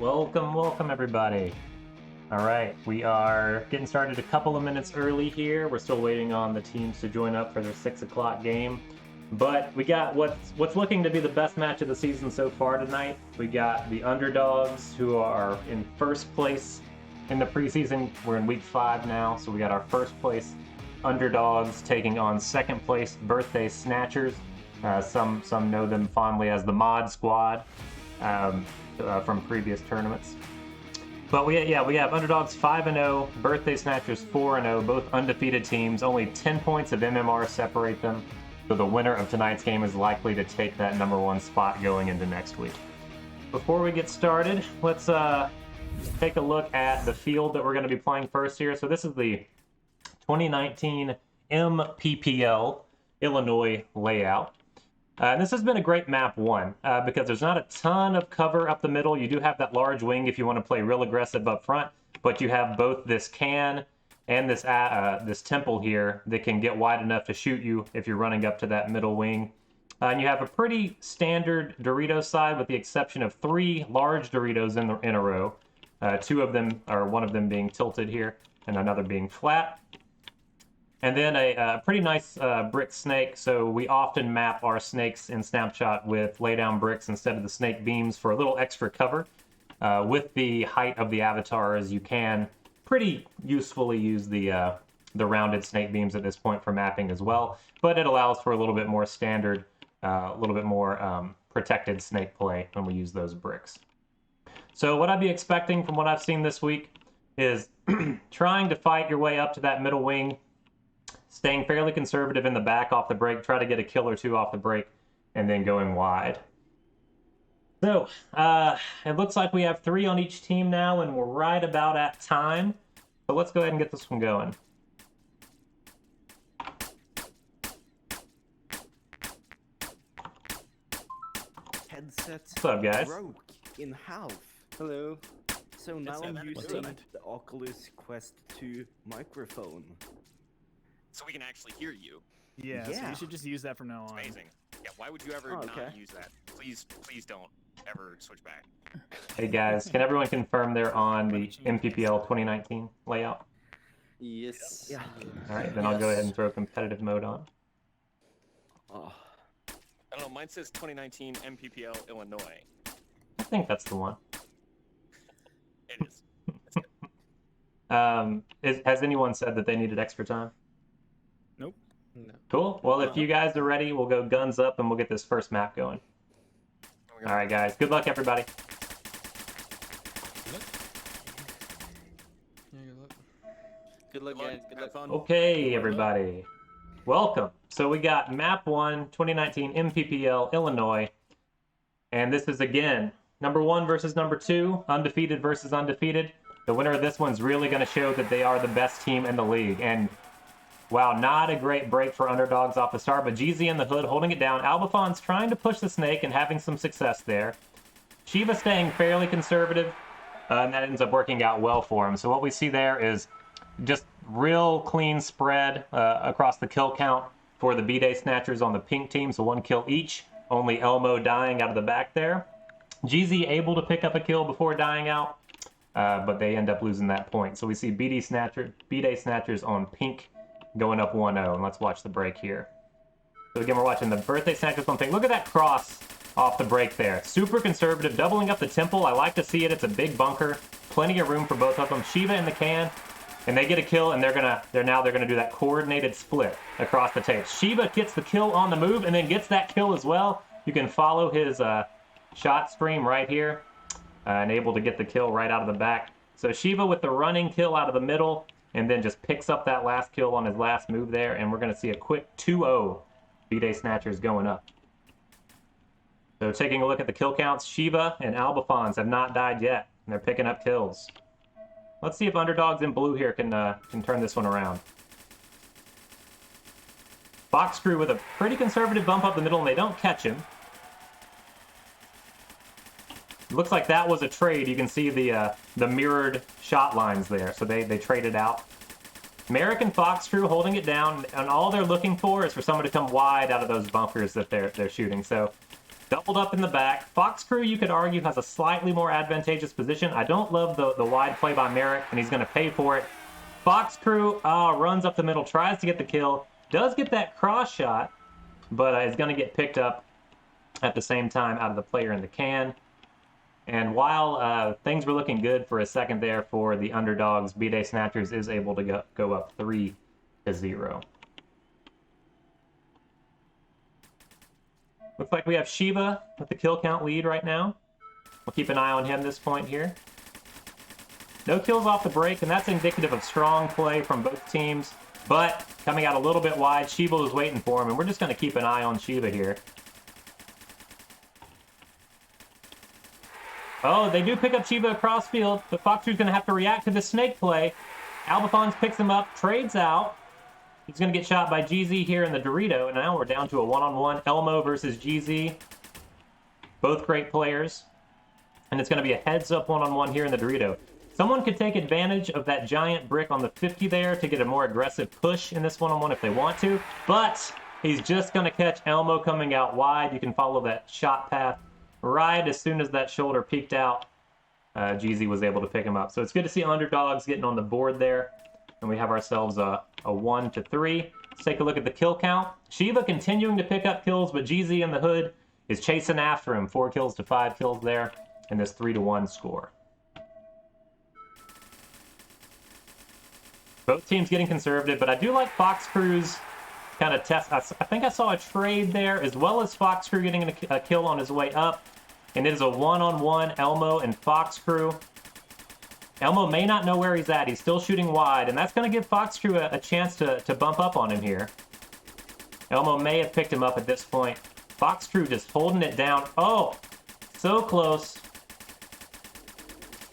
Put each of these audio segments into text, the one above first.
Welcome everybody. All right, we are getting started a couple of minutes early here. We're still waiting on the teams to join up for their 6 o'clock game. But we got what's looking to be the best match of the season so far tonight. We got the Underdogs, who are in first place in the preseason. We're in week 5 now, so we got our first place Underdogs taking on second place Birthday Snatchers. Some know them fondly as the Mod Squad from previous tournaments. But we have Underdogs 5-0, Birthday Snatchers 4-0, both undefeated teams. Only 10 points of MMR separate them. So the winner of tonight's game is likely to take that number 1 spot going into next week. Before we get started, let's take a look at the field that we're going to be playing first here. So this is the 2019 MPPL Illinois layout. This has been a great map 1 because there's not a ton of cover up the middle. You do have that large wing if you want to play real aggressive up front, but you have both this can and this temple here that can get wide enough to shoot you if you're running up to that middle wing. And you have a pretty standard Dorito side with the exception of 3 large Doritos in a row. 2 of them, or 1 of them being tilted here and another being flat. And then a pretty nice brick snake, so we often map our snakes in Snapshot with laydown bricks instead of the snake beams for a little extra cover. With the height of the avatars, you can pretty usefully use the rounded snake beams at this point for mapping as well, but it allows for a little bit more standard, a little bit more protected snake play when we use those bricks. So what I'd be expecting from what I've seen this week is trying to fight your way up to that middle wing, staying fairly conservative in the back off the break, try to get a kill or 2 off the break, and then going wide. So, it looks like we have 3 on each team now, and we're right about at time. So let's go ahead and get this one going. Headset What's up, guys? broke in half. Hello. So now I'm What's using up? the Oculus Quest 2 microphone. So we can actually hear you. Yeah, so Yeah. you should just use that from now on. Amazing. Yeah, why would you ever Oh, okay. not use that? Please don't ever switch back. Hey guys, can everyone confirm they're on the MPPL 2019 layout? Yes. Yeah. All right, then I'll go ahead and throw competitive mode on. Oh. I don't know, mine says 2019 MPPL Illinois. I think that's the one. It is. Has anyone said that they needed extra time? Nope. No. Cool. Well, if you guys are ready, we'll go guns up and we'll get this first map going. All right, guys. Good luck, everybody. Good luck, guys. Good luck. Fun. Okay, everybody. Welcome. So we got map 1, 2019 MPPL Illinois. And this is, again, number 1 versus number 2, undefeated versus undefeated. The winner of this one's really going to show that they are the best team in the league. And wow, not a great break for Underdogs off the start, but GZ in the hood holding it down. Albafon's trying to push the snake and having some success there. Shiva staying fairly conservative, and that ends up working out well for him. So what we see there is just real clean spread across the kill count for the B-Day Snatchers on the pink team, so 1 kill each. Only Elmo dying out of the back there. GZ able to pick up a kill before dying out, but they end up losing that point. So we see B-Day Snatchers on pink going up 1-0, and let's watch the break here. So again, we're watching the Birthday Snatchers on pink. Look at that cross off the break there. Super conservative, doubling up the temple. I like to see it. It's a big bunker. Plenty of room for both of them. Shiva in the can, and they get a kill, and they're gonna do that coordinated split across the tape. Shiva gets the kill on the move, and then gets that kill as well. You can follow his shot stream right here, and able to get the kill right out of the back. So Shiva with the running kill out of the middle, and then just picks up that last kill on his last move there, and we're going to see a quick 2-0 B-Day Snatchers going up. So taking a look at the kill counts, Shiva and Albafons have not died yet, and they're picking up kills. Let's see if Underdogs in blue here can turn this one around. Fox Crew with a pretty conservative bump up the middle, and they don't catch him. Looks like that was a trade. You can see the mirrored shot lines there. So they traded out. American Fox Crew holding it down, and all they're looking for is for someone to come wide out of those bunkers that they're shooting. So Doubled up in the back. Fox Crew, you could argue, has a slightly more advantageous position. I don't love the wide play by Merrick, and he's going to pay for it. Fox Crew runs up the middle, tries to get the kill, does get that cross shot, but is going to get picked up at the same time out of the player in the can. And while things were looking good for a second there for the Underdogs, B-Day Snatchers is able to go up 3-0. Looks like we have Shiva with the kill count lead right now. We'll keep an eye on him this point here. No kills off the break, and that's indicative of strong play from both teams. But coming out a little bit wide, Shiva was waiting for him, and we're just going to keep an eye on Shiva here. Oh, they do pick up Shiva across field, but Fox Crew's going to have to react to the snake play. Albafons picks him up, trades out. He's going to get shot by GZ here in the Dorito, and now we're down to a one-on-one. Elmo versus GZ. Both great players. And it's going to be a heads-up one-on-one here in the Dorito. Someone could take advantage of that giant brick on the 50 there to get a more aggressive push in this one-on-one if they want to, but he's just going to catch Elmo coming out wide. You can follow that shot path right as soon as that shoulder peeked out. GZ was able to pick him up. So it's good to see Underdogs getting on the board there. And we have ourselves a 1-3. Let's take a look at the kill count. Shiva continuing to pick up kills, but GZ in the hood is chasing after him. 4 kills to 5 kills there in this 3-1 score. Both teams getting conservative, but I do like Fox Crew's kind of test. I think I saw a trade there, as well as Fox Crew getting a kill on his way up. And it is a one-on-one, Elmo and Fox Crew. Elmo may not know where he's at. He's still shooting wide, and that's going to give Fox Crew a chance to bump up on him here. Elmo may have picked him up at this point. Fox Crew just holding it down. Oh, so close.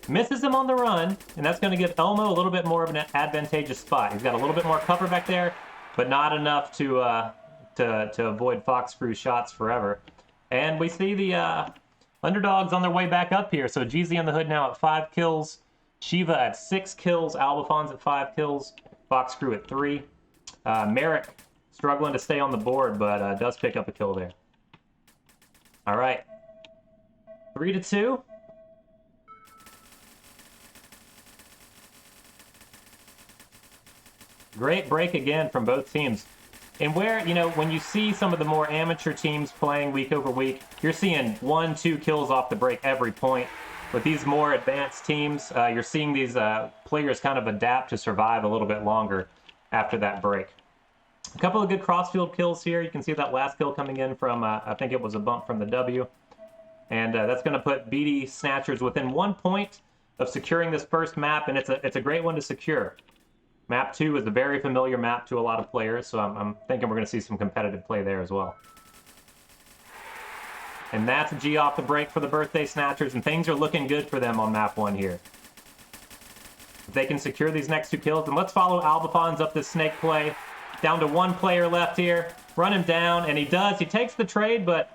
Misses him on the run, and that's going to give Elmo a little bit more of an advantageous spot. He's got a little bit more cover back there, but not enough to avoid Fox Crew's shots forever. And we see the Underdogs on their way back up here. So GZ in the hood now at 5 kills. Shiva at 6 kills. Albafons at 5 kills. Fox Crew at 3. Merrick struggling to stay on the board, but does pick up a kill there. All right. 3-2. Great break again from both teams. And where, when you see some of the more amateur teams playing week over week, you're seeing 1-2 kills off the break every point. With these more advanced teams, you're seeing these players kind of adapt to survive a little bit longer after that break. A couple of good crossfield kills here. You can see that last kill coming in from, I think it was a bump from the W. And that's going to put BD Snatchers within 1 point of securing this first map, and it's a great one to secure. Map 2 is a very familiar map to a lot of players, so I'm thinking we're going to see some competitive play there as well. And that's a G off the break for the Birthday Snatchers, and things are looking good for them on map 1 here. If they can secure these next 2 kills, and let's follow Albafons up this snake play. Down to 1 player left here. Run him down, and he does. He takes the trade, but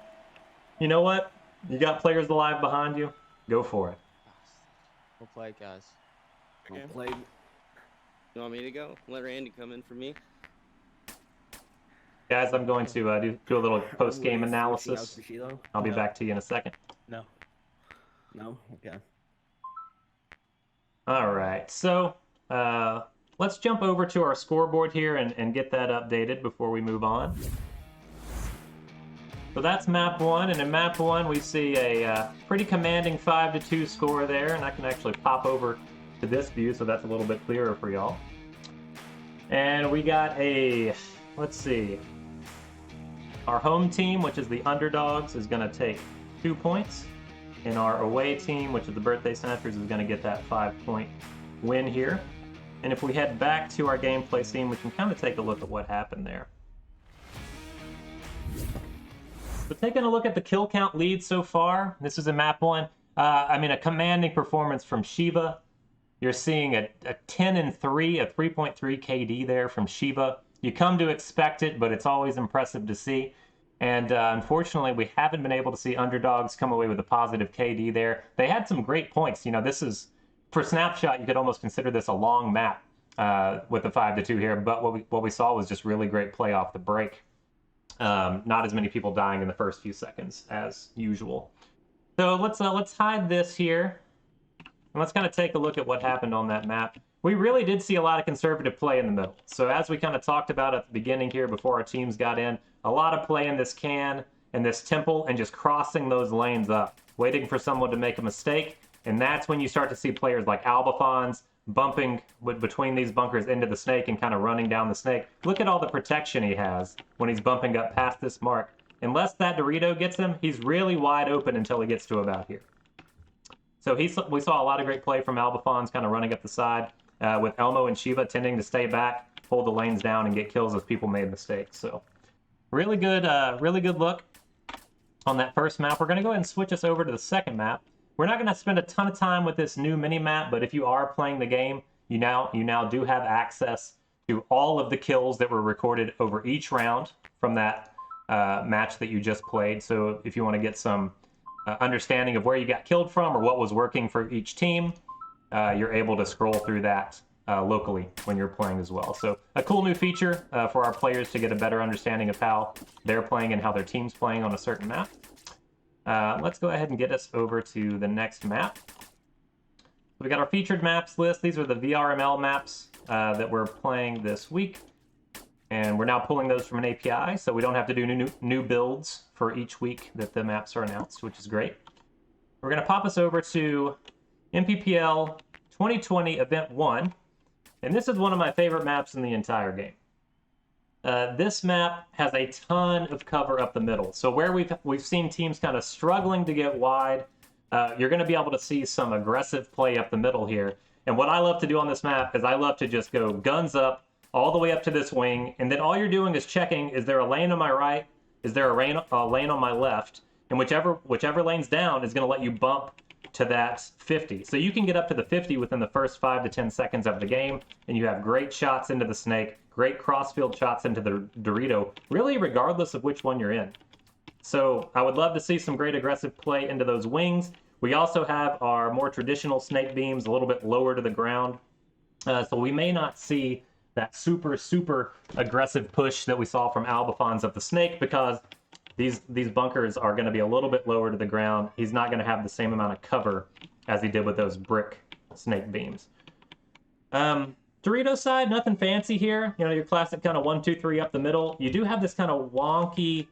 you know what? You got players alive behind you. Go for it. We'll play, guys. Well Okay. played. You want me to go? Let Randy come in for me. Guys, I'm going to do a little post-game Wait, analysis. switching out Bushido? I'll be back to you in a second. No. No? Okay. All right, so let's jump over to our scoreboard here and get that updated before we move on. So that's map 1, and in map 1 we see a pretty commanding 5-2 score there, and I can actually pop over to this view so that's a little bit clearer for y'all. And we got let's see, our home team, which is the Underdogs, is going to take 2 points, and our away team, which is the Birthday Snatchers, is going to get that 5-point win here. And if we head back to our gameplay scene, we can kind of take a look at what happened there. So taking a look at the kill count lead so far, this is in map 1. A commanding performance from Shiva. You're seeing a 10-3, a 3.3 KD there from Shiva. You come to expect it, but it's always impressive to see. And unfortunately, we haven't been able to see Underdogs come away with a positive KD there. They had some great points. This is, for Snapshot, you could almost consider this a long map with the 5-2 here. But what we saw was just really great play off the break. Not as many people dying in the first few seconds as usual. So let's hide this here, and let's kind of take a look at what happened on that map. We really did see a lot of conservative play in the middle. So as we kind of talked about at the beginning here before our teams got in, a lot of play in this can and this temple and just crossing those lanes up, waiting for someone to make a mistake. And that's when you start to see players like Albafons bumping between these bunkers into the snake and kind of running down the snake. Look at all the protection he has when he's bumping up past this mark. Unless that Dorito gets him, he's really wide open until he gets to about here. So we saw a lot of great play from Albafons kind of running up the side, with Elmo and Shiva tending to stay back, hold the lanes down, and get kills as people made mistakes. So really good look on that first map. We're going to go ahead and switch us over to the second map. We're not going to spend a ton of time with this new mini-map, but if you are playing the game, you now do have access to all of the kills that were recorded over each round from that match that you just played. So if you want to get some understanding of where you got killed from or what was working for each team, you're able to scroll through that locally when you're playing as well. So a cool new feature for our players to get a better understanding of how they're playing and how their team's playing on a certain map. Let's go ahead and get us over to the next map. We got our featured maps list. These are the VRML maps that we're playing this week. And we're now pulling those from an API, so we don't have to do new builds for each week that the maps are announced, which is great. We're going to pop us over to MPPL 2020 Event 1. And this is one of my favorite maps in the entire game. This map has a ton of cover up the middle. So where we've seen teams kind of struggling to get wide, you're going to be able to see some aggressive play up the middle here. And what I love to do on this map is I love to just go guns up all the way up to this wing, and then all you're doing is checking, is there a lane on my right? Is there a lane on my left? And whichever lane's down is going to let you bump to that 50. So you can get up to the 50 within the first 5 to 10 seconds of the game, and you have great shots into the snake, great crossfield shots into the Dorito, really regardless of which one you're in. So I would love to see some great aggressive play into those wings. We also have our more traditional snake beams a little bit lower to the ground. So we may not see that super aggressive push that we saw from Albafons up the snake, because these bunkers are going to be a little bit lower to the ground. He's not going to have the same amount of cover as he did with those brick snake beams. Dorito side, nothing fancy here. You know, your classic kind of 1, 2, 3 up the middle. You do have this kind of wonky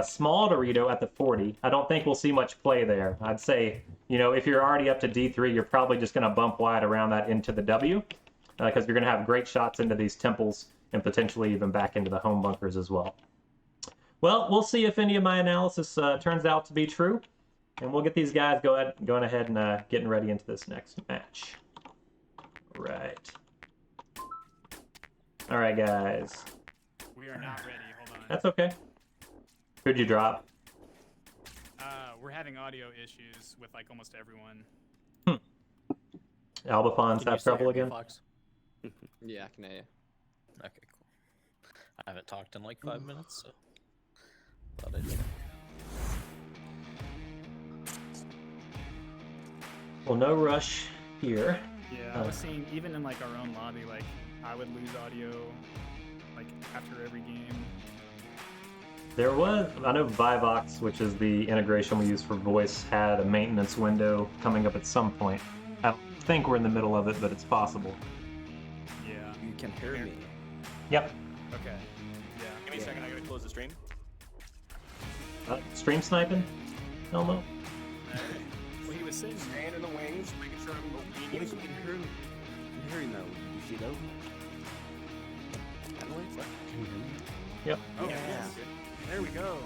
small Dorito at the 40. I don't think we'll see much play there. I'd say, you know, if you're already up to D3, you're probably just going to bump wide around that into the W, because you're going to have great shots into these temples and potentially even back into the home bunkers as well. Well, we'll see if any of my analysis turns out to be true, and we'll get these guys going ahead and getting ready into this next match. All right, guys. We are not ready. Hold on. That's okay. Who'd you drop? We're having audio issues with like almost everyone. Albafons have trouble again? Yeah, I can hear you. Okay, cool. I haven't talked in like 5 minutes, so thought I'd... Well, no rush here. Yeah, I was seeing even in like our own lobby, like I would lose audio like after every game. There was, I know Vivox, which is the integration we use for voice, had a maintenance window coming up at some point. I don't think we're in the middle of it, but it's possible. Yeah. You can hear me. Yep. Okay. Yeah. Give me a second, I gotta close the stream. Stream sniping? Elmo? Well, he was saying. Staying in the wings, making sure I'm Yes, obedient. you can hear me. You can hear me now. You see those? Can you hear me? Yep. Oh, Yeah. yes. There we go. All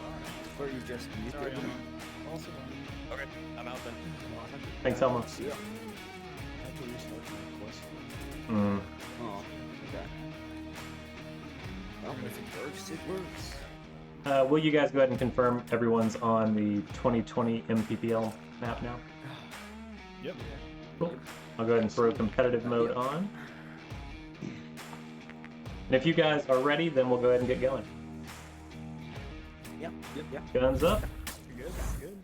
right. Or you just muted Sorry, me? Elmo. Also, Okay, I'm out then. Thanks, Elmo. Yeah. How can you start my question? Mm. Oh, okay. Well, if it works, it works. Will you guys go ahead and confirm everyone's on the 2020 MPPL map now? Yep. Cool. I'll go ahead and throw competitive mode on. And if you guys are ready, then we'll go ahead and get going. Yep. Guns up. You good? Good.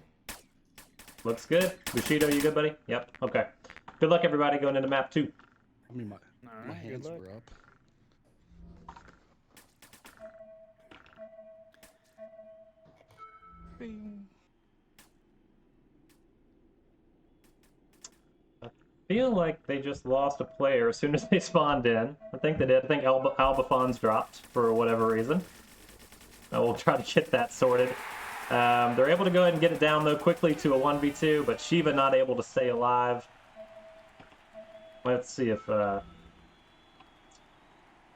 Looks good. Bushido, you good, buddy? Yep. Okay. Good luck, everybody, going into map 2. I mean, my All right. my Good hands luck. were up. Feel like they just lost a player as soon as they spawned in. I think they did. I think Albafon's dropped for whatever reason. We'll try to get that sorted. They're able to go ahead and get it down, though, quickly to a 1v2, but Shiva not able to stay alive. Let's see if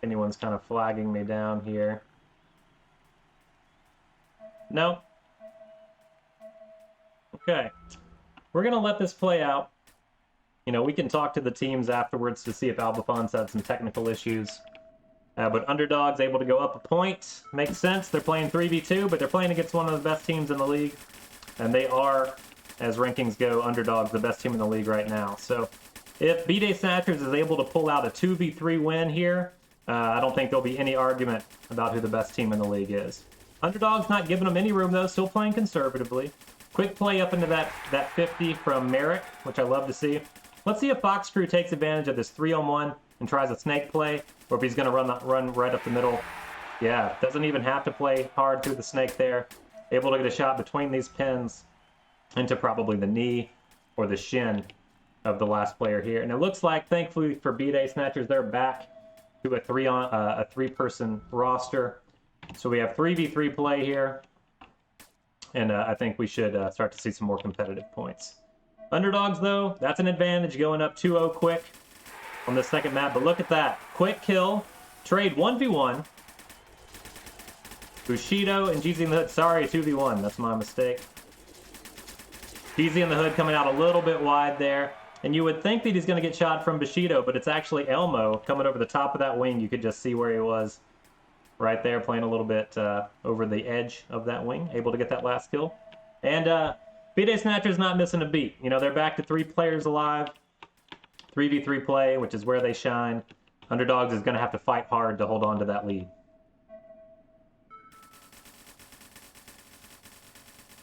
anyone's kind of flagging me down here. No. Okay. We're going to let this play out. You know, we can talk to the teams afterwards to see if Albafon's had some technical issues. But Underdogs able to go up a point. Makes sense. They're playing 3v2, but they're playing against one of the best teams in the league. And they are, as rankings go, Underdogs, the best team in the league right now. So if B-Day Snatchers is able to pull out a 2v3 win here, I don't think there'll be any argument about who the best team in the league is. Underdogs not giving them any room, though. Still playing conservatively. Quick play up into that 50 from Merrick, which I love to see. Let's see if Fox Crew takes advantage of this 3-on-1 and tries a snake play, or if he's going to run right up the middle. Yeah, doesn't even have to play hard through the snake there. Able to get a shot between these pins into probably the knee or the shin of the last player here. And it looks like, thankfully for B-Day Snatchers, they're back to a three-person roster. So we have 3v3 play here. And I think we should start to see some more competitive points. Underdogs, though, that's an advantage going up 2-0 quick on the second map. But look at that. Quick kill. Trade 1v1. Bushido and GZ in the Hood. Sorry, 2v1. That's my mistake. GZ in the Hood coming out a little bit wide there. And you would think that he's going to get shot from Bushido, but it's actually Elmo coming over the top of that wing. You could just see where he was right there, playing a little bit over the edge of that wing. Able to get that last kill. And B-Day Snatchers not missing a beat. You know, they're back to 3 players alive. 3v3 play, which is where they shine. Underdogs is going to have to fight hard to hold on to that lead.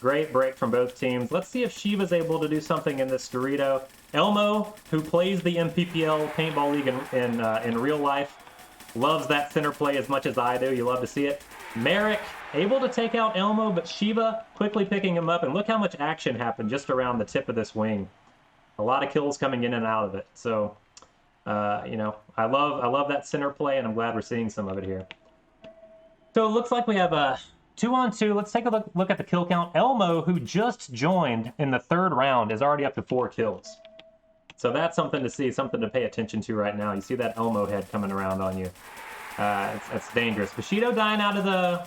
Great break from both teams. Let's see if Shiva's able to do something in this Dorito. Elmo, who plays the MPPL Paintball League in real life, loves that center play as much as I do. You love to see it. Merrick, able to take out Elmo, but Shiva quickly picking him up. And look how much action happened just around the tip of this wing. A lot of kills coming in and out of it. So, you know, I love that center play, and I'm glad we're seeing some of it here. So it looks like we have a 2-on-2. Let's take a look at the kill count. Elmo, who just joined in the 3rd round, is already up to 4 kills. So that's something to see, something to pay attention to right now. You see that Elmo head coming around on you. It's dangerous. Bushido dying out of the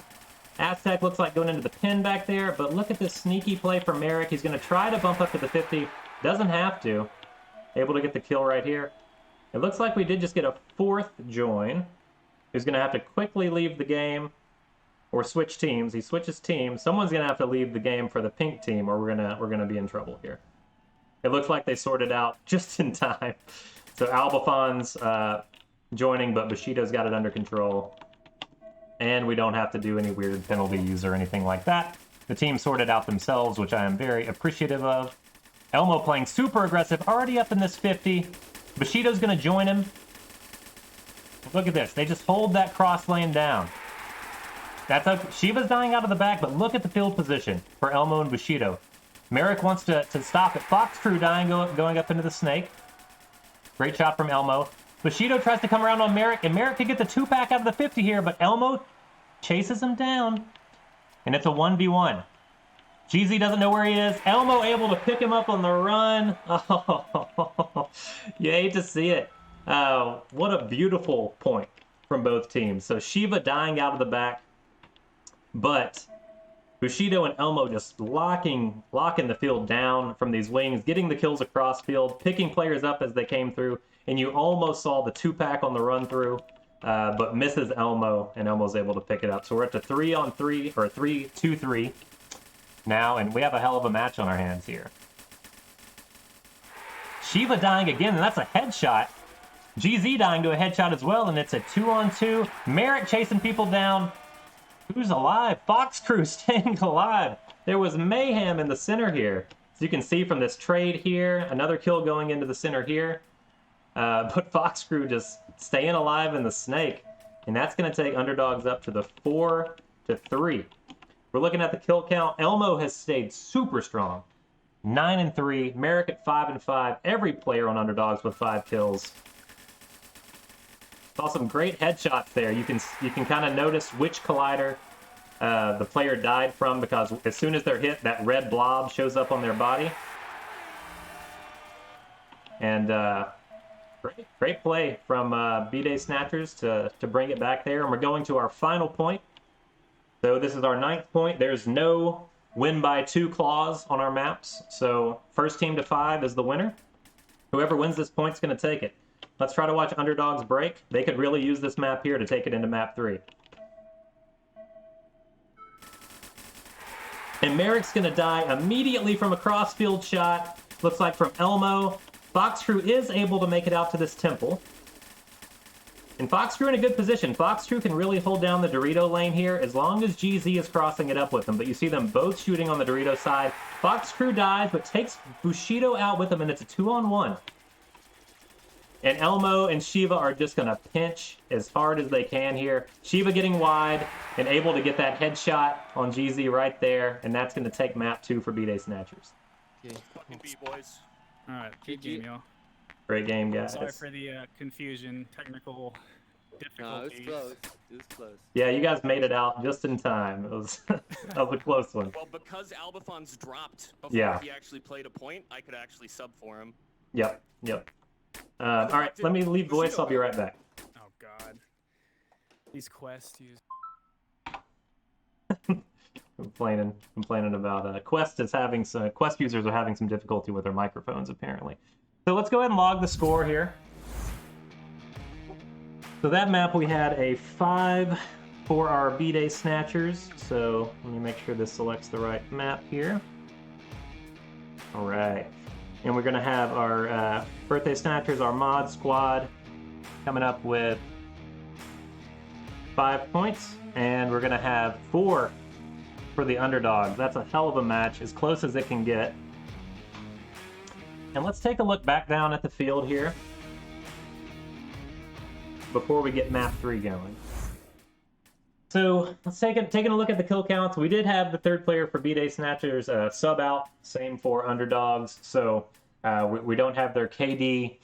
Aztec, looks like going into the pin back there, but look at this sneaky play from Merrick. He's going to try to bump up to the 50. Doesn't have to. Able to get the kill right here. It looks like we did just get a 4th join, who's going to have to quickly leave the game or switch teams. He switches teams. Someone's going to have to leave the game for the pink team, or we're gonna be in trouble here. It looks like they sorted out just in time. So Albafon's joining, but Bushido's got it under control. And we don't have to do any weird penalties or anything like that. The team sorted out themselves, which I am very appreciative of. Elmo playing super aggressive, already up in this 50. Bushido's going to join him. Look at this. They just hold that cross lane down. That's how Shiva's dying out of the back, but look at the field position for Elmo and Bushido. Merrick wants to stop it. Fox Crew dying, going up into the snake. Great shot from Elmo. Bushido tries to come around on Merrick, and Merrick could get the 2-pack out of the 50 here, but Elmo chases him down. And it's a 1v1. GZ doesn't know where he is. Elmo able to pick him up on the run. Oh, you hate to see it. What a beautiful point from both teams. So Shiva dying out of the back, but Bushido and Elmo just locking the field down from these wings, getting the kills across field, picking players up as they came through, and you almost saw the 2-pack on the run through, but misses Elmo, and Elmo's able to pick it up. So we're at the 3-on-3, or 3-2-3 now, and we have a hell of a match on our hands here. Shiva dying again, and that's a headshot. GZ dying to a headshot as well, and it's a 2-on-2. Merrick chasing people down. Who's alive? Fox Crew staying alive. There was mayhem in the center here. As you can see from this trade here, another kill going into the center here. But Fox Crew just staying alive in the snake. And that's going to take Underdogs up to the 4-3. We're looking at the kill count. Elmo has stayed super strong. 9-3. Merrick at 5-5. Every player on Underdogs with 5 kills. Saw some great headshots there. You can kind of notice which collider the player died from, because as soon as they're hit, that red blob shows up on their body. And great play from B-Day Snatchers to bring it back there. And we're going to our final point. So this is our 9th point. There's no win by 2 clause on our maps. So first team to 5 is the winner. Whoever wins this point's going to take it. Let's try to watch Underdogs break. They could really use this map here to take it into map 3. And Merrick's going to die immediately from a crossfield shot. Looks like from Elmo. Foxcrew is able to make it out to this temple. And Foxcrew in a good position. Foxcrew can really hold down the Dorito lane here as long as GZ is crossing it up with them. But you see them both shooting on the Dorito side. Foxcrew dies, but takes Bushido out with him, and it's a 2-on-1. And Elmo and Shiva are just going to pinch as hard as they can here. Shiva getting wide and able to get that headshot on GZ right there. And that's going to take map 2 for B-Day Snatchers. Fucking B-boys. All right, good game, y'all. Great game, guys. Sorry for the confusion, technical difficulties. No, it was close. It was close. Yeah, you guys made it out just in time. It was, that was a close one. Well, because Albafon's dropped before Yeah. he actually played a point, I could actually sub for him. Yep. All right, let me leave voice. I'll be right back. Oh God, these quests use. Complaining about Quest users are having some difficulty with their microphones apparently. So let's go ahead and log the score here. So that map we had a 5 for our B-Day Snatchers. So let me make sure this selects the right map here. All right. And we're going to have our Birthday Snatchers, our mod squad, coming up with 5 points. And we're going to have 4 for the Underdogs. That's a hell of a match, as close as it can get. And let's take a look back down at the field here before we get map 3 going. So let's taking a look at the kill counts. We did have the 3rd player for B-Day Snatchers sub out, same for Underdogs. So we don't have their KD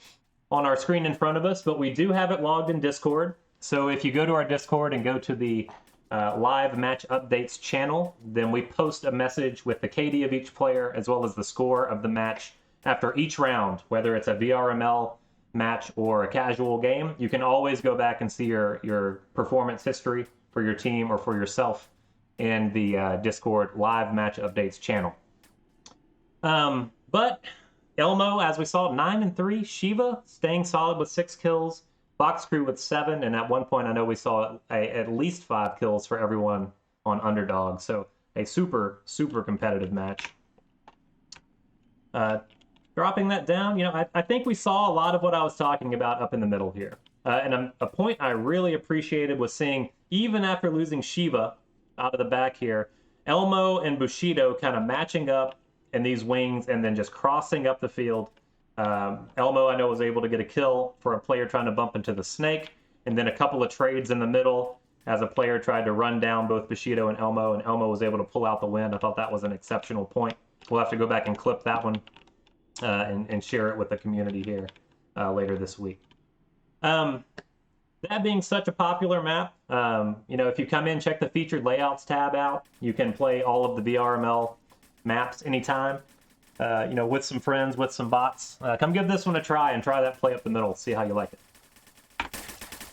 on our screen in front of us, but we do have it logged in Discord. So if you go to our Discord and go to the live match updates channel, then we post a message with the KD of each player as well as the score of the match after each round, whether it's a VRML match or a casual game. You can always go back and see your performance history for your team or for yourself in the Discord live match updates channel. But Elmo, as we saw, 9-3. Shiva staying solid with 6 kills. Foxcrew with 7, and at one point I know we saw at least 5 kills for everyone on Underdog. So a super competitive match. Dropping that down, I think we saw a lot of what I was talking about up in the middle here. And a point I really appreciated was seeing, even after losing Shiva out of the back here, Elmo and Bushido kind of matching up in these wings and then just crossing up the field. Elmo, I know, was able to get a kill for a player trying to bump into the snake, and then a couple of trades in the middle as a player tried to run down both Bushido and Elmo was able to pull out the win. I thought that was an exceptional point. We'll have to go back and clip that one and share it with the community here later this week. That being such a popular map, if you come in, check the featured layouts tab out. You can play all of the VRML maps anytime. With some friends, with some bots. Come give this one a try and try that play up the middle. See how you like it.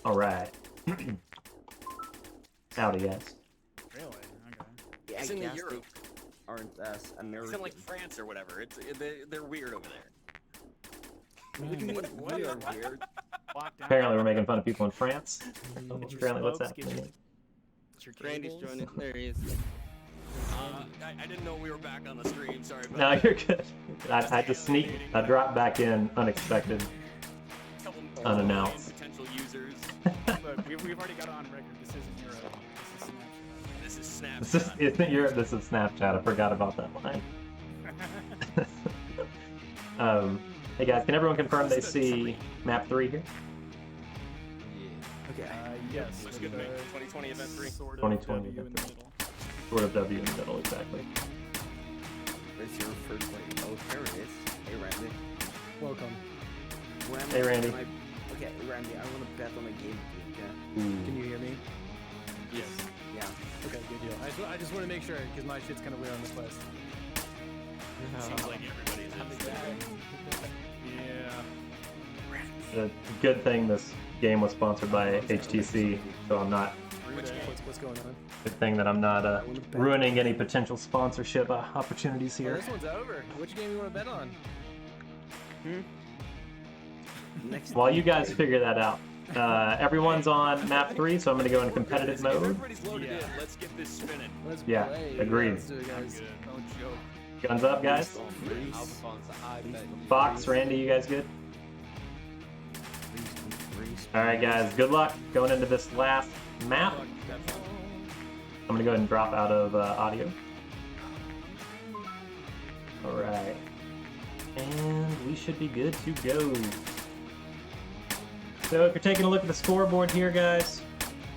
All right. Howdy, guys. Really? Okay. Yeah, It's in I guess Europe. they aren't as American. It's in like France or whatever. They're weird over there. What do you mean we are weird? Locked down. Apparently we're making fun of people in France. Get your Apparently what's smokes, get your- happening. get your Randy's cables. joining. There he is. I didn't know we were back on the stream. Sorry about No, that. you're good. I just sneaked. I dropped back in unexpected. Couple Unannounced. potential users. Look, we've already got on record. This isn't Europe. This is Snapshot. This is Snapshot. This is Snapchat. I forgot about that line. Hey guys, can everyone confirm they see map 3 here? Okay. Yes. Looks with good to me. the 2020 event 3. sort of 2020 W in event the 3. middle. Sort of W in the middle, exactly. Where's your first play? Oh, there it is. Hey, Randy. Welcome. Hey, Randy. Okay, Randy, I want to bet on a game with you, okay? Ooh. Can you hear me? Yes. Yeah. Okay, good deal. I just want to make sure because my shit's kind of weird on the quest. Seems like everybody's Yeah. The good thing this game was sponsored by HTC, so I'm not. What's going on? Good thing that I'm not ruining any potential sponsorship opportunities Oh, here. this one's over. Which game you want to bet on? Next While you guys figure that out, everyone's on map 3, so I'm going to go into competitive mode. Everybody's loaded in. Let's get this spinning. Let's Yeah, play. agreed. Let's do it, guys. Don't joke. Guns up, guys. Fox, Randy, you guys good? All right, guys. Good luck going into this last map. I'm gonna go ahead and drop out of audio. All right, and we should be good to go. So if you're taking a look at the scoreboard here, guys,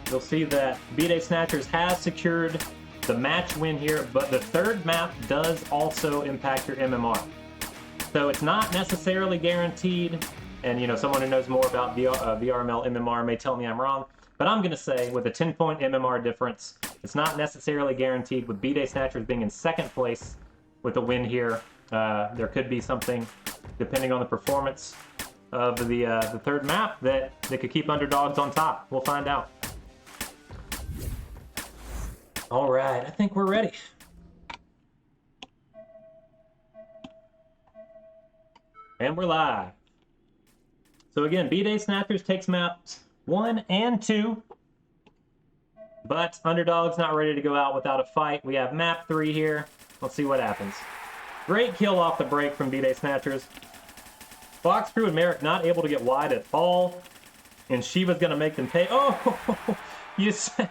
you'll see that B-Day Snatchers has secured the match win here, but the third map does also impact your MMR. So it's not necessarily guaranteed, and you know, someone who knows more about VRML MMR may tell me I'm wrong, but I'm gonna say with a 10-point MMR difference, it's not necessarily guaranteed. With B-Day Snatchers being in second place with a win here, there could be something, depending on the performance of the third map, that could keep Underdogs on top. We'll find out. All right, I think we're ready. And we're live. So again, B-Day Snatchers takes maps 1 and 2, but Underdogs not ready to go out without a fight. We have map 3 here. Let's see what happens. Great kill off the break from B-Day Snatchers. Fox Crew and Merrick not able to get wide at all, and Shiva's gonna make them pay. Oh, you said,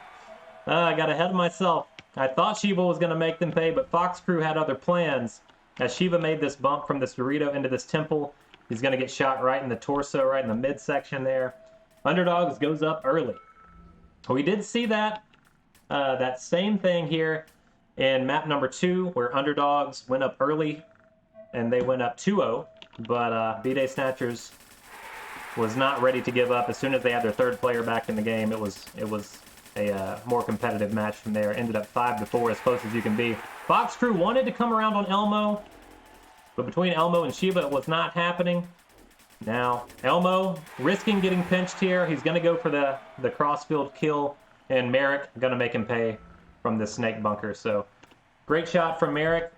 I got ahead of myself. I thought Shiva was gonna make them pay, but Fox Crew had other plans. As Shiva made this bump from this Dorito into this temple, he's gonna get shot right in the torso, right in the midsection there. Underdogs goes up early. We did see that that same thing here in map number 2, where Underdogs went up early, and they went up 2-0. But B-Day Snatchers was not ready to give up. As soon as they had their third player back in the game, it was a more competitive match from there. Ended up 5-4, as close as you can be. Fox Crew wanted to come around on Elmo, but between Elmo and Shiva, it was not happening. Now, Elmo risking getting pinched here. He's going to go for the crossfield kill, and Merrick going to make him pay from the snake bunker. So, great shot from Merrick.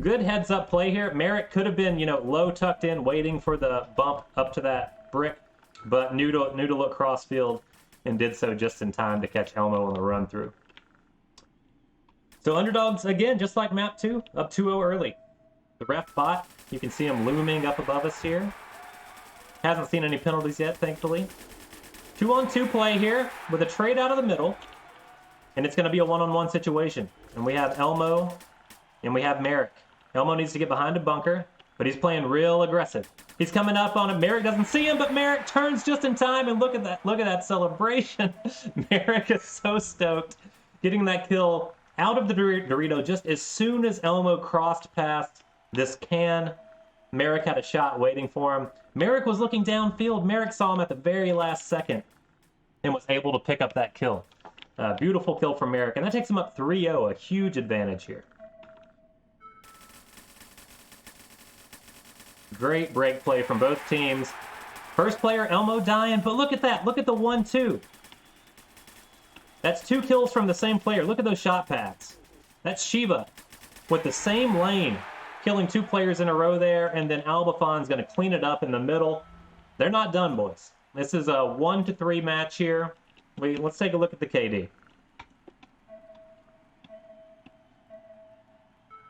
Good heads-up play here. Merrick could have been, you know, low tucked in, waiting for the bump up to that brick, but knew to look crossfield and did so just in time to catch Elmo on the run through. So Underdogs, again, just like map 2, up 2-0 early. The ref bot, you can see him looming up above us here. Hasn't seen any penalties yet, thankfully. 2-on-2 play here with a trade out of the middle, and it's going to be a one-on-one situation. And we have Elmo and we have Merrick. Elmo needs to get behind a bunker, but he's playing real aggressive. He's coming up on him. Merrick doesn't see him, but Merrick turns just in time, and look at that celebration. Merrick is so stoked, getting that kill out of the Dorito just as soon as Elmo crossed past this can. Merrick had a shot waiting for him. Merrick was looking downfield. Merrick saw him at the very last second and was able to pick up that kill. Beautiful kill from Merrick, and that takes him up 3-0, a huge advantage here. Great break play from both teams. First player, Elmo dying, but look at that. Look at the 1-2. That's 2 kills from the same player. Look at those shot paths. That's Shiva with the same lane, killing 2 players in a row there, and then Albafon's going to clean it up in the middle. They're not done, boys. This is a 1-3 match here. Let's take a look at the KD.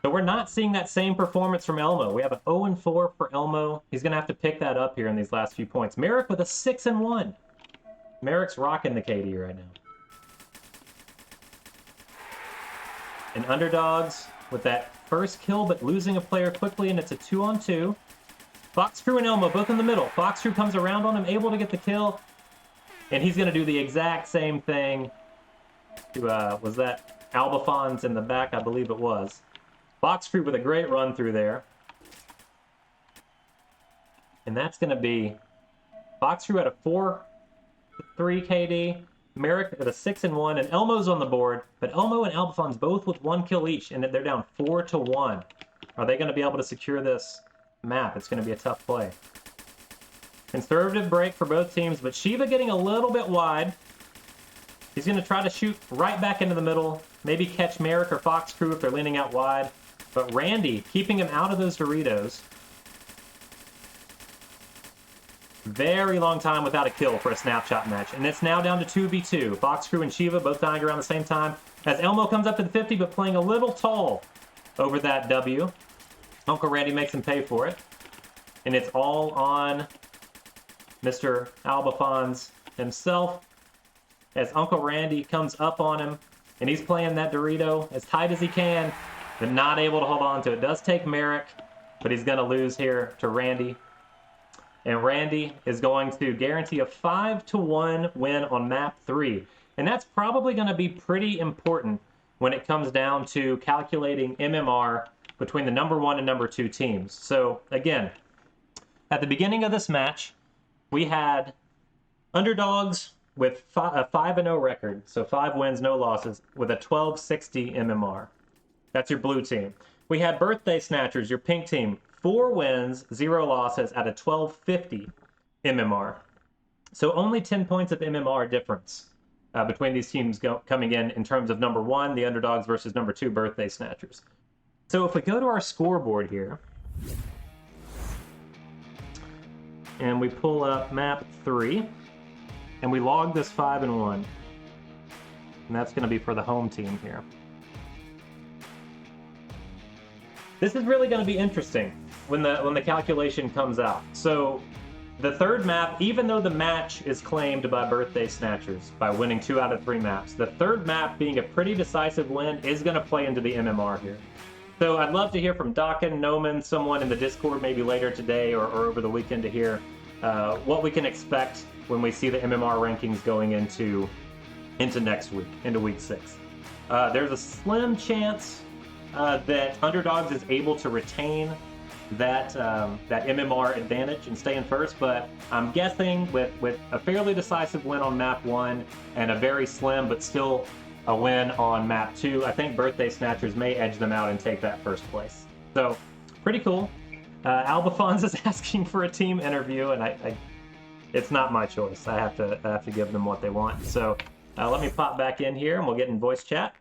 So we're not seeing that same performance from Elmo. We have an 0-4 for Elmo. He's going to have to pick that up here in these last few points. Merrick with a 6-1. Merrick's rocking the KD right now. And Underdogs with that first kill, but losing a player quickly, and it's a 2-on-2. Fox Crew and Elmo both in the middle. Fox Crew comes around on him, able to get the kill. And he's going to do the exact same thing to, was that Albafons in the back, I believe it was. Fox Crew with a great run through there. And that's going to be Fox Crew at a 4-3 KD, Merrick at a 6-1, and Elmo's on the board. But Elmo and Albafons both with 1 kill each, and they're down 4-1. Are they going to be able to secure this map? It's going to be a tough play. Conservative break for both teams, but Shiva getting a little bit wide. He's going to try to shoot right back into the middle, maybe catch Merrick or Fox Crew if they're leaning out wide. But Randy keeping him out of those Doritos. Very long time without a kill for a Snapshot match. And it's now down to 2v2. Fox Crew and Shiva both dying around the same time. As Elmo comes up to the 50, but playing a little tall over that W. Uncle Randy makes him pay for it. And it's all on Mr. Albafons himself. As Uncle Randy comes up on him. And he's playing that Dorito as tight as he can. But not able to hold on to it. Does take Merrick. But he's going to lose here to Randy. And Randy is going to guarantee a 5-1 win on map 3. And that's probably going to be pretty important when it comes down to calculating MMR between the number 1 and number 2 teams. So again, at the beginning of this match, we had Underdogs with a 5-0 record. So 5 wins, no losses, with a 1260 MMR. That's your blue team. We had Birthday Snatchers, your pink team, 4 wins, 0 losses at a 1250 MMR. So only 10 points of MMR difference between these teams coming in terms of number 1, the Underdogs, versus number 2, Birthday Snatchers. So if we go to our scoreboard here, and we pull up map 3, and we log this 5-1, and that's going to be for the home team here. This is really going to be interesting when the calculation comes out. So the third map, even though the match is claimed by Birthday Snatchers by winning 2 out of 3 maps, the third map being a pretty decisive win is going to play into the MMR here. So I'd love to hear from Dokken, Noman, someone in the Discord maybe later today or over the weekend to hear what we can expect when we see the MMR rankings going into next week, into week 6. There's a slim chance that Underdogs is able to retain that MMR advantage and stay in first, but I'm guessing with a fairly decisive win on map 1 and a very slim but still a win on map 2, I think Birthday Snatchers may edge them out and take that first place. So pretty cool. Albafons is asking for a team interview, and it's not my choice. I have to give them what they want. So let me pop back in here and we'll get in voice chat.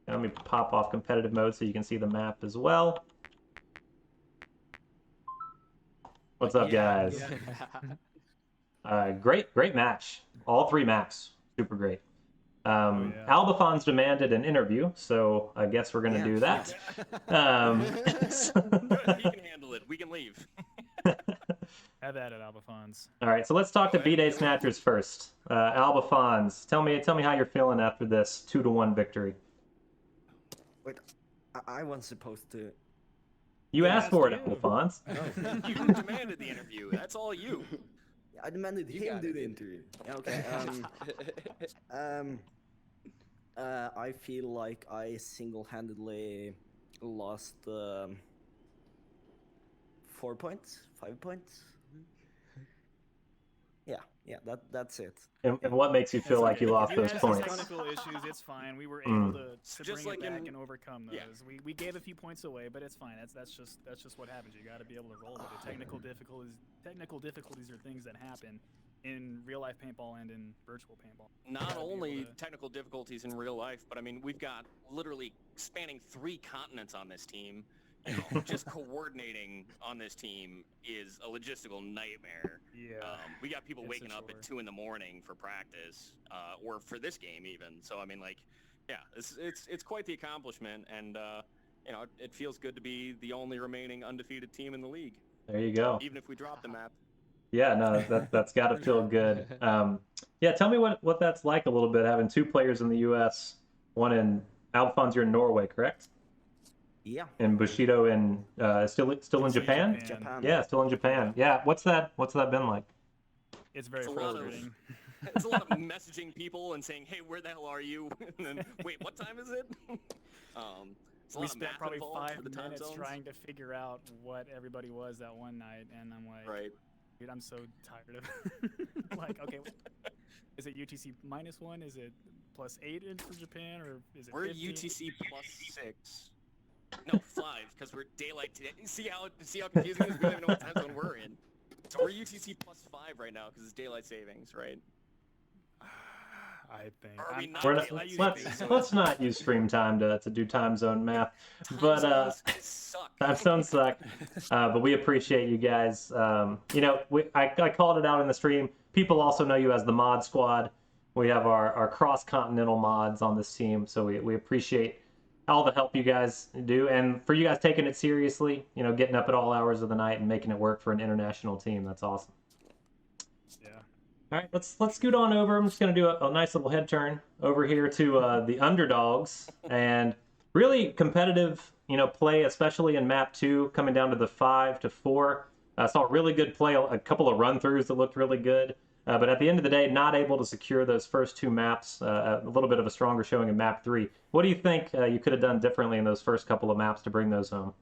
Let me pop off competitive mode so you can see the map as well. What's up, guys? Yeah. Great match. All 3 maps, super great. Albafons demanded an interview, so I guess we're gonna do that. He can handle it. We can leave. Have at it, Albafons. All right, so let's talk to B-Day Snatchers first. Albafons, tell me how you're feeling after this 2-1 victory. Wait, I wasn't supposed to. You asked for it, Albafons. You demanded the interview. That's all you. I demanded him do the interview. Yeah, okay. I feel like I single-handedly lost 4 points, 5 points. Yeah, that's it. And what makes you feel like you lost those points? Technical issues, it's fine. We were able to Just bring like it back and overcome those. Yeah. We gave a few points away, but it's fine. That's just what happens. You got to be able to roll with it. Technical difficulties are things that happen in real life paintball and in virtual paintball. Not only technical difficulties in real life, but I mean we've got literally spanning 3 continents on this team. You know, just coordinating on this team is a logistical nightmare. Yeah. We got people waking up at 2 in the morning for practice, or for this game even. So I mean, like, yeah, it's quite the accomplishment, and you know, it feels good to be the only remaining undefeated team in the league. There you go. Even if we drop the map. Yeah, no, that's got to feel good. Yeah, tell me what that's like a little bit, having 2 players in the U.S., one in Albafons, you're in Norway, correct? Yeah. And Bushido in still in Japan? Japan? Yeah, still in Japan. Yeah, what's that been like? It's very It's a lot frustrating. It's a lot of messaging people and saying, "Hey, where the hell are you?" And then, "Wait, what time is it?" It's a We lot of spent math probably involved 5 for the time minutes zones. trying to figure out what everybody was that one night, and I'm like, Right. dude, I'm so tired of like, okay, is it UTC -1? Is it +8 in for Japan, or is it We're 15? UTC +6. No, 5, because we're daylight today. See how confusing it is? We don't even know what time zone we're in. So we're UTC +5 right now because it's daylight savings, right? I think. Or are we I'm- not We're daylight not, savings? let's So let's not use stream time to do time zone math, time but zones suck. time zones suck. But we appreciate you guys. You know, I called it out in the stream. People also know you as the Mod Squad. We have our cross-continental mods on this team, so we appreciate all the help you guys do, and for you guys taking it seriously. You know, getting up at all hours of the night and making it work for an international team. That's awesome. Yeah. All right, let's scoot on over. I'm just gonna do a nice little head turn over here to the Underdogs, and really competitive, you know, play, especially in map 2, coming down to the 5 to 4. Saw a really good play, a couple of run-throughs that looked really good, but at the end of the day, not able to secure those first 2 maps. A little bit of a stronger showing in map 3. What do you think you could have done differently in those first couple of maps to bring those home?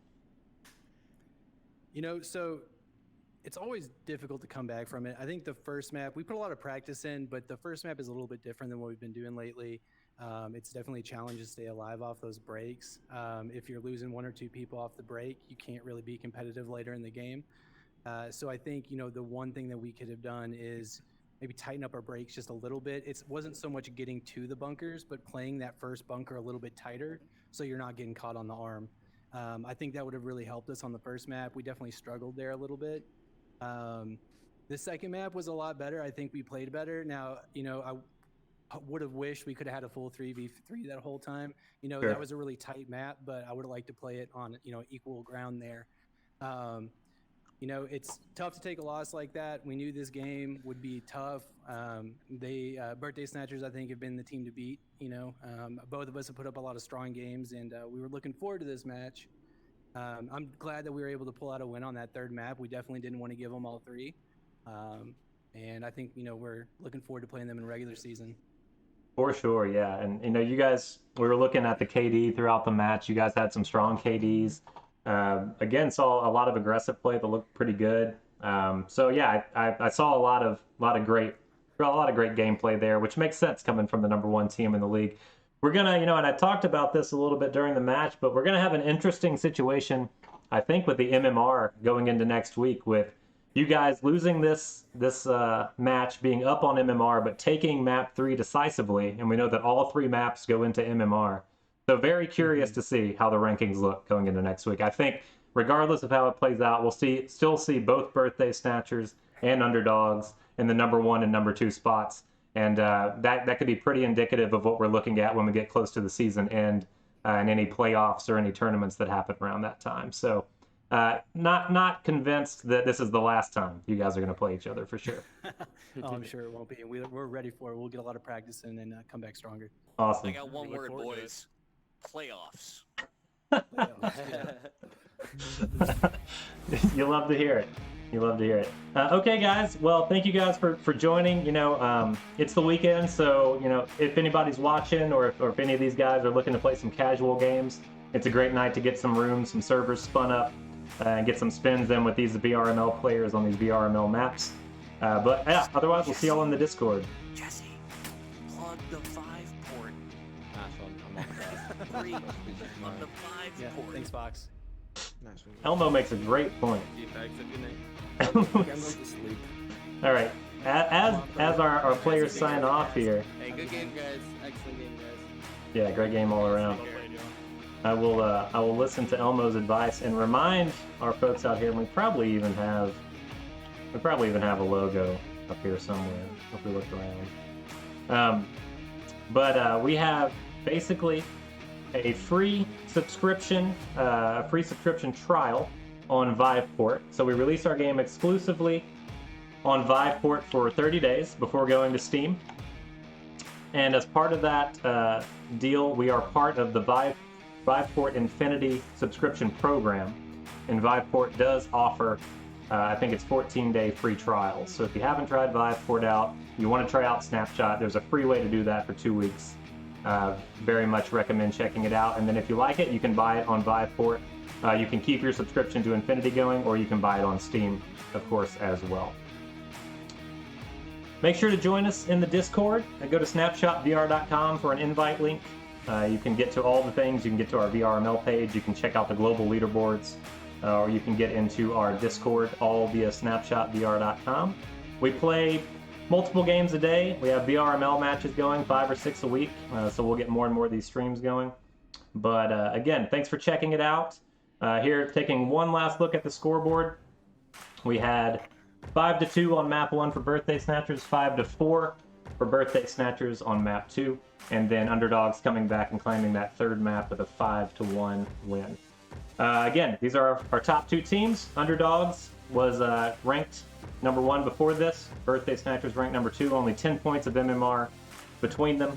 You know, so it's always difficult to come back from it. I think the first map, we put a lot of practice in, but the first map is a little bit different than what we've been doing lately. It's definitely a challenge to stay alive off those breaks. If you're losing 1 or 2 people off the break, you can't really be competitive later in the game. So I think, you know, the one thing that we could have done is maybe tighten up our brakes just a little bit. It wasn't so much getting to the bunkers, but playing that first bunker a little bit tighter so you're not getting caught on the arm. I think that would have really helped us on the first map. We definitely struggled there a little bit. The second map was a lot better. I think we played better. Now, you know, I would have wished we could have had a full 3v3 that whole time. You know, Sure. That was a really tight map, but I would have liked to play it on, you know, equal ground there. You know, it's tough to take a loss like that. We knew this game would be tough. Birthday Snatchers, I think, have been the team to beat. You know, both of us have put up a lot of strong games, and we were looking forward to this match. I'm glad that we were able to pull out a win on that third map. We definitely didn't want to give them all 3. And I think, you know, we're looking forward to playing them in regular season. For sure, yeah. And, you know, you guys, we were looking at the KD throughout the match. You guys had some strong KDs. Again, saw a lot of aggressive play that looked pretty good. So yeah, I saw a lot of great gameplay there, which makes sense coming from the #1 team in the league. We're gonna, you know, and I talked about this a little bit during the match, but we're gonna have an interesting situation, I think, with the MMR going into next week, with you guys losing this match, being up on MMR, but taking map 3 decisively, and we know that all 3 maps go into MMR. So very curious to see how the rankings look going into next week. I think regardless of how it plays out, we'll still see both Birthday Snatchers and Underdogs in the #1 and #2 spots. And that could be pretty indicative of what we're looking at when we get close to the season end and any playoffs or any tournaments that happen around that time. So not convinced that this is the last time you guys are going to play each other for sure. Oh, I'm sure it won't be. And we're ready for it. We'll get a lot of practice in and come back stronger. Awesome. I got one look word, forward to it. boys. Playoffs. You love to hear it. You love to hear it. Okay, guys. Well, thank you guys for joining. You know, it's the weekend, so, you know, if anybody's watching or if any of these guys are looking to play some casual games, it's a great night to get some rooms, some servers spun up, and get some spins in with these VRML players on these VRML maps. But yeah, otherwise, we'll see y'all in the Discord. Jesse, plug the 5 port. Nice one. I'm on that. 3. Plug the 5 Yeah, port. thanks, Fox. Nice one. Elmo makes a great point. Good night. I'm going to sleep. All right. As our players sign off here. Hey, good game, guys. Excellent game, guys. Yeah, great game all around. I will listen to Elmo's advice and remind our folks out here. We probably even have a logo up here somewhere if we look around. But we have basically a free subscription trial on Viveport. So we release our game exclusively on Viveport for 30 days before going to Steam. And as part of that deal, we are part of the Viveport Infinity subscription program. And Viveport does offer I think it's 14-day free trials. So if you haven't tried Viveport out, you want to try out Snapshot, there's a free way to do that for 2 weeks. Very much recommend checking it out. And then if you like it, you can buy it on Viveport. You can keep your subscription to Infinity going, or you can buy it on Steam, of course, as well. Make sure to join us in the Discord. Go to snapshotvr.com for an invite link. You can get to all the things. You can get to our VRML page. You can check out the global leaderboards, or you can get into our Discord, all via snapshotvr.com. We play multiple games a day. We have VRML matches going, 5 or 6 a week, so we'll get more and more of these streams going. But again, thanks for checking it out. Here, taking one last look at the scoreboard. We had 5-2 on map 1 for Birthday Snatchers, 5-4 for Birthday Snatchers on map 2, and then Underdogs coming back and claiming that third map with a 5-1 win. Again, these are our top 2 teams. Underdogs was ranked number 1 before this. Birthday Snatchers ranked number 2, only 10 points of MMR between them,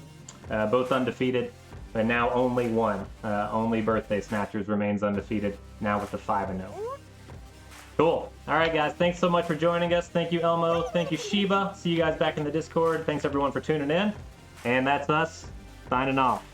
both undefeated, and now only one. Only Birthday Snatchers remains undefeated, now with the 5-0. Cool. All right, guys. Thanks so much for joining us. Thank you, Elmo. Thank you, Sheba. See you guys back in the Discord. Thanks, everyone, for tuning in. And that's us signing off.